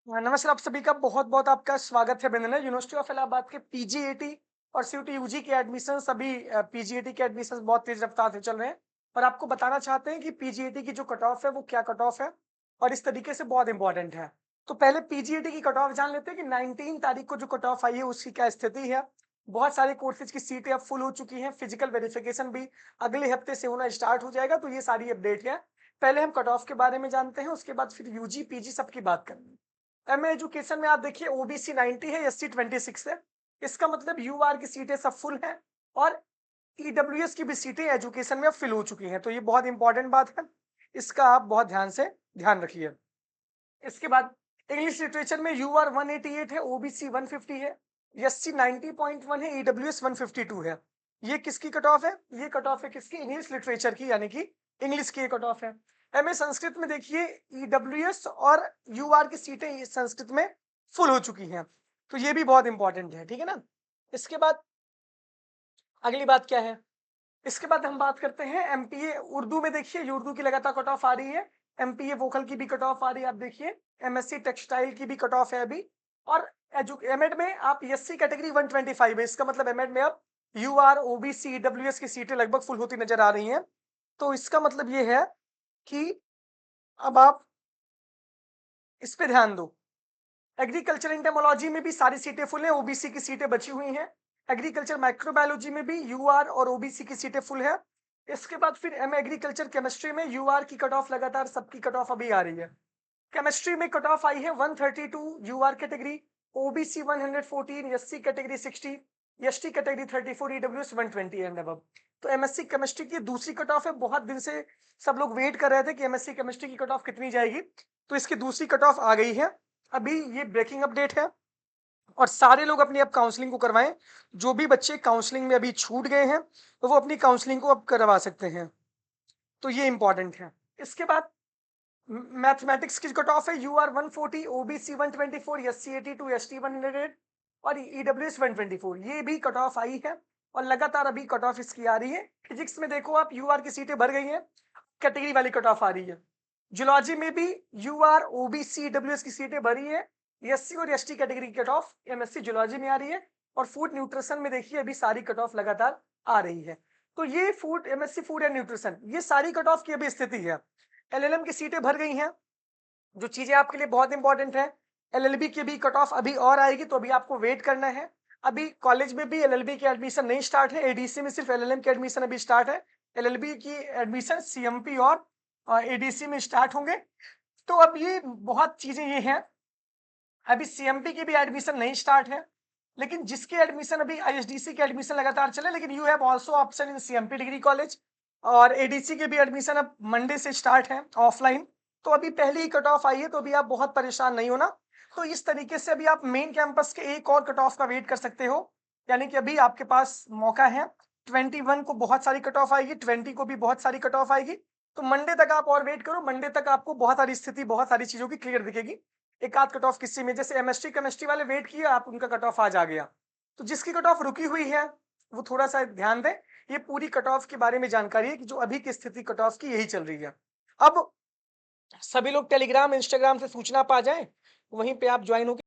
नमस्कार आप सभी का बहुत-बहुत आपका स्वागत है बेंगलुरु यूनिवर्सिटी ऑफ इलाहाबाद के पीजीईटी और सीयूटी यूजी के एडमिशन सभी पीजीईटी के एडमिशन बहुत तेज रफ्तार से चल रहे हैं और आपको बताना चाहते हैं कि पीजीईटी की जो कट ऑफ है वो क्या कट ऑफ है और इस तरीके से बहुत इंपॉर्टेंट है। तो पहले पीजीईटी की कट ऑफ जान लेते हैं कि 19 तारीख को जो कट ऑफ आई है उसकी क्या स्थिति है। बहुत सारे कोर्सेज की सीटें अब फुल हो चुकी हैं, फिजिकल वेरिफिकेशन भी अगले हफ्ते से होना स्टार्ट हो जाएगा, तो ये सारी अपडेट है। पहले हम कट ऑफ के बारे में जानते हैं, उसके बाद फिर यूजी पीजी सबकी बात करेंगे। एमए एजुकेशन में आप देखिए ओबीसी 90 है, एससी 26 है। इसका मतलब यूआर की सीटें सब फुल हैं और ईडब्ल्यूएस की भी सीटें एजुकेशन में अब फिल हो चुकी हैं, तो ये बहुत इंपॉर्टेंट बात है। इसका आप बहुत ध्यान से ध्यान रखिए। इसके बाद इंग्लिश लिटरेचर में यूआर 188 है, ओबीसी 150 है, एससी 90.1 है, ईडब्ल्यूएस 152 है। ये किसकी कट ऑफ है? ये कट ऑफ है किसकी? इंग्लिश लिटरेचर की, यानी कि इंग्लिश की कट ऑफ है। एमए संस्कृत में देखिए ईडब्ल्यूएस और यूआर की सीटें संस्कृत में फुल हो चुकी हैं, तो ये भी बहुत इंपॉर्टेंट है, ठीक है ना। इसके बाद अगली बात क्या है? इसके बाद हम बात करते हैं एमपीए उर्दू में। देखिए उर्दू की लगातार कट ऑफ आ रही है, एमपीए वोकल की भी कट ऑफ आ रही है। आप देखिए एमएससी टेक्सटाइल की भी कट ऑफ है अभी। और एमएड में आप एससी कैटेगरी 125 है, इसका मतलब एमएड में अब यूआर ओबीसी ईडब्ल्यूएस की सीटें लगभग फुल होती नजर आ रही हैं। तो इसका मतलब ये है कि अब आप इस पे ध्यान दो। एग्रीकल्चर एंटेमोलॉजी में भी सारी सीटें फुल हैं, ओबीसी की सीटें बची हुई हैं। एग्रीकल्चर माइक्रोबायोलॉजी में भी यूआर और ओबीसी की सीटें फुल है। इसके बाद फिर एम एग्रीकल्चर केमिस्ट्री में यूआर की कट ऑफ लगातार सबकी कट ऑफ अभी आ रही है। केमिस्ट्री में कट ऑफ आई है 132 UR category, OBC 114, SC category 60, ST category 34, EWS 120 and above. तो एमएससी केमिस्ट्री की दूसरी कट ऑफ है। बहुत दिन से सब लोग वेट कर रहे थे कि एमएससी केमिस्ट्री की कट ऑफ कितनी जाएगी, तो इसकी दूसरी कट ऑफ आ गई है। अभी ये ब्रेकिंग अपडेट है और सारे लोग अपनी अब काउंसलिंग को करवाएं। जो भी बच्चे काउंसलिंग में अभी छूट गए हैं तो वो अपनी काउंसलिंग को अब करवा सकते हैं, तो ये इंपॉर्टेंट है। इसके बाद मैथमेटिक्स की कट ऑफ है यूआर 140, ओबीसी 124, एससी 82, एसटी 100 और ईडब्ल्यूएस 124। ये भी कट ऑफ आई है और लगातार अभी कट ऑफ इसकी आ रही है। फिजिक्स में देखो आप यूआर की सीटें भर गई हैं, कैटेगरी वाली कट ऑफ आ रही है। जूलॉजी में भी यूआर ओबीसी ईडब्ल्यूएस की सीटें भरी है, एससी और एसटी कैटेगरी की कट ऑफ एमएससी जूलॉजी में आ रही है। और फूड न्यूट्रिशन में देखिए अभी सारी कट ऑफ लगातार आ रही है। तो ये food MSc food and nutrition, ये सारी कट ऑफ की अभी स्थिति है। एलएलएम की सीटें भर गई हैं, जो चीजें आपके लिए बहुत इंपॉर्टेंट है। एलएलबी की भी कट ऑफ अभी और आएगी, तो अभी आपको वेट करना है। अभी कॉलेज में भी एलएलबी की एडमिशन नहीं स्टार्ट है, एडीसी में सिर्फ एलएलएम की एडमिशन अभी स्टार्ट है। एलएलबी की एडमिशन सीएमपी और एडीसी में स्टार्ट होंगे। तो अब ये बहुत चीजें ये हैं। अभी सीएमपी की भी एडमिशन नहीं स्टार्ट है, लेकिन जिसके एडमिशन अभी आईएसडीसी के एडमिशन लगातार चले, लेकिन you have also option in CMP degree college. और एडीसी के भी एडमिशन अब मंडे से स्टार्ट है ऑफलाइन। तो अभी पहले ही कट ऑफ आई है, तो अभी आप बहुत परेशान नहीं होना। तो इस तरीके से अभी आप मेन कैंपस के एक और कट ऑफ का वेट कर सकते हो, यानी कि अभी आपके पास मौका है। 21 को बहुत सारी कट ऑफ आएगी, 20 को भी बहुत सारी कट ऑफ आएगी। तो मंडे तक आप और वेट करो, मंडे तक आपको बहुत सारी स्थिति बहुत सारी चीजों की क्लियर दिखेगी। एक आध कट ऑफ किसी में, जैसे एमएसटी केमिस्ट्री वाले वेट किए, आप उनका कट ऑफ आज आ गया। तो जिसकी कट ऑफ रुकी हुई है वो थोड़ा सा ध्यान दें। ये पूरी कट ऑफ के बारे में जानकारी है कि जो अभी की स्थिति कट ऑफ की यही चल रही है। अब सभी लोग टेलीग्राम इंस्टाग्राम से सूचना पा जाएं, वहीं पे आप ज्वाइन हो